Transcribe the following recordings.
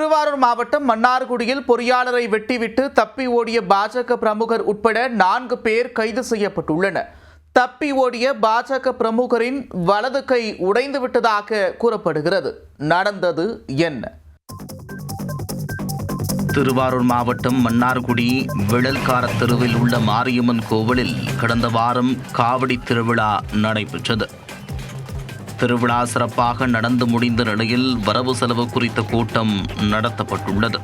திருவாரூர் மாவட்டம் மன்னார்குடியில் பொறியாளரை வெட்டிவிட்டு தப்பி ஓடிய பாஜக பிரமுகர் உட்பட 4 பேர் கைது செய்யப்பட்டுள்ளனர். தப்பி ஓடிய பாஜக பிரமுகரின் வலது கை உடைந்துவிட்டதாக கூறப்படுகிறது. நடந்தது என்ன? திருவாரூர் மாவட்டம் மன்னார்குடி விழல்கார தெருவில் உள்ள மாரியம்மன் கோவிலில் கடந்த வாரம் காவடி திருவிழா நடைபெற்றது. திருவிழா சிறப்பாக நடந்து முடிந்த நிலையில் வரவு செலவு குறித்த கூட்டம் நடத்தப்பட்டுள்ளது.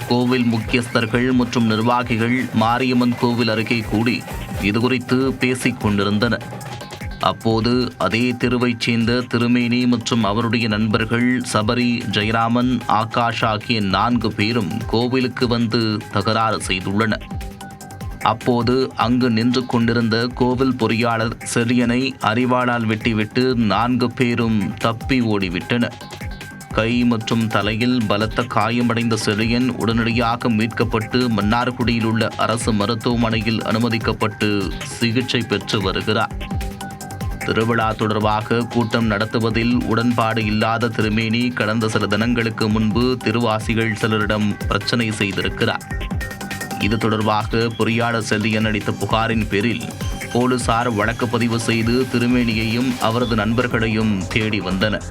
கோவில் முக்கியஸ்தர்கள் மற்றும் நிர்வாகிகள் மாரியம்மன் கோவில் அருகே கூடி இதுகுறித்து பேசிக் கொண்டிருந்தனர். அப்போது அதே தெருவைச் சேர்ந்த திருமேனி மற்றும் அவருடைய நண்பர்கள் சபரி, ஜெயராமன், ஆகாஷ் ஆகிய 4 பேரும் கோவிலுக்கு வந்து தகராறு செய்துள்ளனர். அப்போது அங்கு நின்று கொண்டிருந்த கோவில் பொறியாளர் செழியனை அரிவாளால் வெட்டிவிட்டு 4 பேரும் தப்பி ஓடிவிட்டனர். கை மற்றும் தலையில் பலத்த காயமடைந்த செழியன் உடனடியாக மீட்கப்பட்டு மன்னார்குடியில் உள்ள அரசு மருத்துவமனையில் அனுமதிக்கப்பட்டு சிகிச்சை பெற்று வருகிறார். திருவிழா தொடர்பாக கூட்டம் நடத்துவதில் உடன்பாடு இல்லாத திருமேனி கடந்த சில தினங்களுக்கு முன்பு திருவாசிகள் சிலரிடம் பிரச்சனை செய்திருக்கிறார். இது தொடர்பாக பொறியாளர் செல்லியன் அளித்த புகாரின் பேரில் போலீசார் வழக்கு பதிவு செய்து திருமேனியையும் அவரது நண்பர்களையும் தேடி வந்தனர்.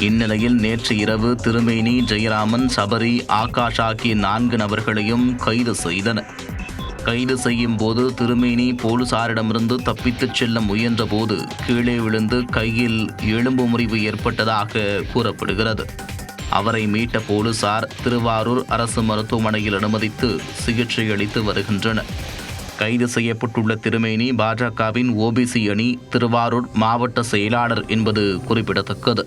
இந்நிலையில் நேற்று இரவு திருமேனி, ஜெயராமன், சபரி, ஆகாஷ் ஆகிய 4 நபர்களையும் கைது செய்தனர். கைது செய்யும் போது திருமேனி போலீசாரிடமிருந்து தப்பித்துச் செல்ல முயன்ற போது கீழே விழுந்து கையில் எலும்பு முறிவு ஏற்பட்டதாக கூறப்படுகிறது. அவரை மீட்ட போலீசார் திருவாரூர் அரசு மருத்துவமனையில் அனுமதித்து சிகிச்சை அளித்து வருகின்றனர். கைது செய்யப்பட்டுள்ள திருமேனி பாஜகவின் OBC அணி திருவாரூர் மாவட்ட செயலாளர் என்பது குறிப்பிடத்தக்கது.